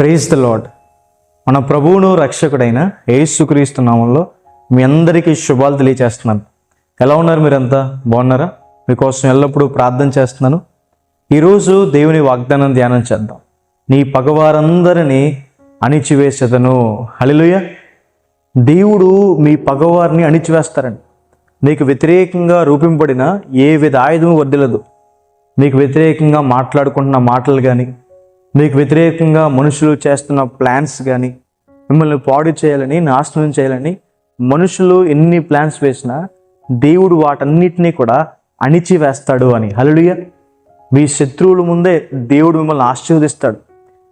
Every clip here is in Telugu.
Praise the lord. మన ప్రభువును రక్షకుడైన యేసుక్రీస్తు నామంలో మీ అందరికీ శుభాలు తెలియచేస్తున్నాను. ఎలా ఉన్నారు? మీరంతా బాగున్నారా? మీకోసం ఎల్లప్పుడూ ప్రార్థన చేస్తున్నాను. ఈరోజు దేవుని వాగ్దానం ధ్యానం చేద్దాం. నీ పగవారందరినీ అణిచివేసేదను. హల్లెలూయా. దేవుడు మీ పగవారిని అణిచివేస్తారండి. మీకు వ్యతిరేకంగా రూపింపబడిన ఏ విధ ఆయుధం వర్దిలదు. మీకు వ్యతిరేకంగా మాట్లాడుకుంటున్న మాటలు కానీ, మీకు వ్యతిరేకంగా మనుషులు చేస్తున్న ప్లాన్స్ కానీ, మిమ్మల్ని పాడు చేయాలని, నాశనం చేయాలని మనుషులు ఎన్ని ప్లాన్స్ వేసినా దేవుడు వాటన్నిటినీ కూడా అణిచివేస్తాడు అని. హల్లెలూయా. మీ శత్రువుల ముందే దేవుడు మిమ్మల్ని ఆశీర్వదిస్తాడు.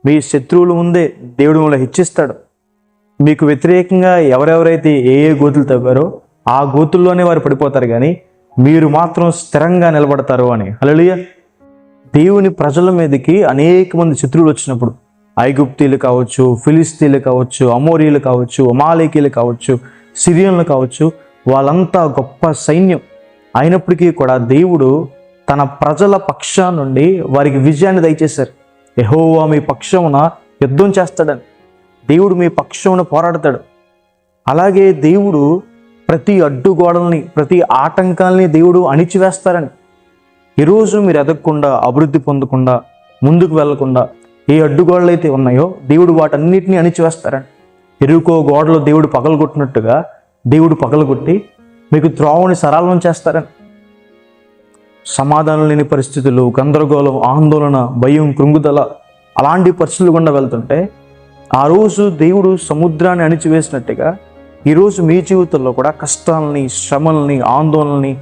మీ శత్రువుల ముందే దేవుడు మిమ్మల్ని హెచ్చిస్తాడు. మీకు వ్యతిరేకంగా ఎవరెవరైతే ఏ గోతులు తవ్వారో ఆ గోతుల్లోనే వారు పడిపోతారు, కానీ మీరు మాత్రం స్థిరంగా నిలబడతారు అని. హల్లెలూయా. దేవుని ప్రజల మీదకి అనేక మంది శత్రువులు వచ్చినప్పుడు, ఐగుప్తీలు కావచ్చు, ఫిలిస్తీన్లు కావచ్చు, అమోరీలు కావచ్చు, అమాలేకీలు కావచ్చు, సిరియన్లు కావచ్చు, వాళ్ళంతా గొప్ప సైన్యం అయినప్పటికీ కూడా దేవుడు తన ప్రజల పక్షాన నుండి వారికి విజయాన్ని దయచేశారు. యెహోవా మీ పక్షమున యుద్ధం చేస్తాడని, దేవుడు మీ పక్షమున పోరాడతాడు. అలాగే దేవుడు ప్రతి అడ్డుగోడల్ని, ప్రతి ఆటంకాలని దేవుడు అణిచివేస్తారని. ఈరోజు మీరు ఎదగకుండా, అభివృద్ధి పొందకుండా, ముందుకు వెళ్లకుండా ఏ అడ్డుగోడలు అయితే ఉన్నాయో దేవుడు వాటన్నిటిని అణిచివేస్తారని. ఎరుకో గోడలు దేవుడు పగలగొట్టినట్టుగా దేవుడు పగలగొట్టి మీకు త్రోవని సరళం చేస్తారని. సమాధానం లేని పరిస్థితులు, గందరగోళం, ఆందోళన, భయం, కృంగుదల అలాంటి పరిస్థితులు గుండా వెళ్తుంటే ఆ రోజు దేవుడు సముద్రాన్ని అణిచివేసినట్టుగా ఈరోజు మీ జీవితంలో కూడా కష్టాలని, శ్రమల్ని, ఆందోళనని,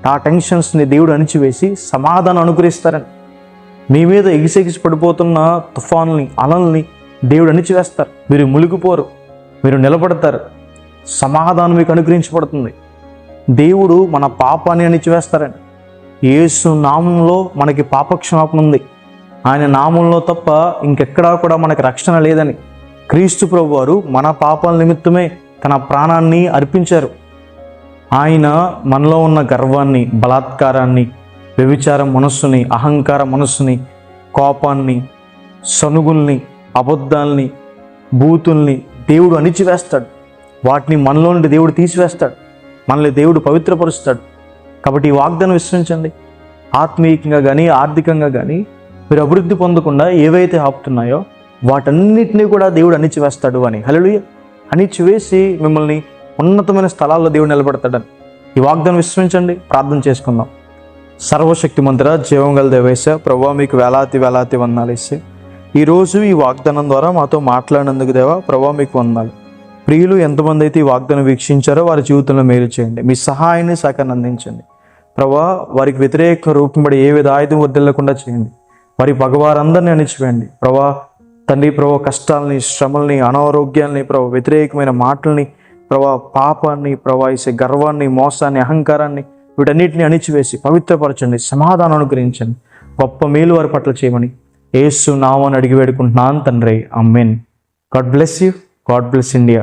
ఆ టెన్షన్స్ని దేవుడు అణిచివేసి సమాధానం అనుగ్రహిస్తారని. మీ మీద ఎగిసెగిసి పడిపోతున్న తుఫాన్లని, అలల్ని దేవుడు అణిచివేస్తారు. మీరు మునిగిపోరు, మీరు నిలబడతారు. సమాధానం మీకు అనుగ్రహించబడుతుంది. దేవుడు మన పాపాన్ని అణిచివేస్తారని. యేసు నామంలో మనకి పాపక్షమాపణ ఉంది. ఆయన నామంలో తప్ప ఇంకెక్కడా కూడా మనకి రక్షణ లేదని. క్రీస్తు ప్రభు వారు మన పాపాల నిమిత్తమే తన ప్రాణాన్ని అర్పించారు. ఆయన మనలో ఉన్న గర్వాన్ని, బలాత్కారాన్ని, వ్యభిచార మనస్సుని, అహంకార మనస్సుని, కోపాన్ని, సనుగుల్ని, అబద్ధాల్ని, బూతుల్ని దేవుడు అణిచివేస్తాడు. వాటిని మనలో నుండి దేవుడు తీసివేస్తాడు. మనల్ని దేవుడు పవిత్రపరుస్తాడు. కాబట్టి ఈ వాగ్దానం విశ్వసించండి. ఆత్మీయంగా కానీ, ఆర్థికంగా కానీ మీరు అభివృద్ధి పొందకుండా ఏవైతే ఆపుతున్నాయో వాటన్నిటినీ కూడా దేవుడు అణిచివేస్తాడు అని. హల్లెలూయా. అణిచివేసి మిమ్మల్ని ఉన్నతమైన స్థలాల్లో దేవుడు నిలబెడతాడని ఈ వాగ్దానం విశ్వసించండి. ప్రార్థన చేసుకుందాం. సర్వశక్తిమంతుడా, జీవం గల దేవేశ, ప్రభువా మీకు వేలాది వేలాది వందనాలు ఇస్తే ఈరోజు ఈ వాగ్దానం ద్వారా మాతో మాట్లాడినందుకు దేవా, ప్రభువా మీకు వందనాలు. ప్రియులు ఎంతమంది అయితే ఈ వాగ్దానం వీక్షించారో వారి జీవితంలో మేలు చేయండి. మీ సహాయాన్ని సహకారాన్ని అందించండి. ప్రభువా వారికి వ్యతిరేక రూపంబడి ఏ విధ ఆయుధం వదిలేకుండా చేయండి. వారి పగవారందరినీ అణిచివేయండి. ప్రభువా తండ్రి, ప్రభువా కష్టాలని, శ్రమల్ని, అనారోగ్యాల్ని, ప్రభువా వ్యతిరేకమైన మాటల్ని, ప్రభా పాపాన్ని, ప్రభావిసే గర్వాన్ని, మోసాన్ని, అహంకారాన్ని వీటన్నిటిని అణిచివేసి పవిత్రపరచండి. సమాధానం అనుగ్రహించండి. గొప్ప మేలు వారి పట్ల చేయమని యేసు నామమున అడిగి వేడుకుంటున్నాను తండ్రి. Amen. God bless you. God bless India.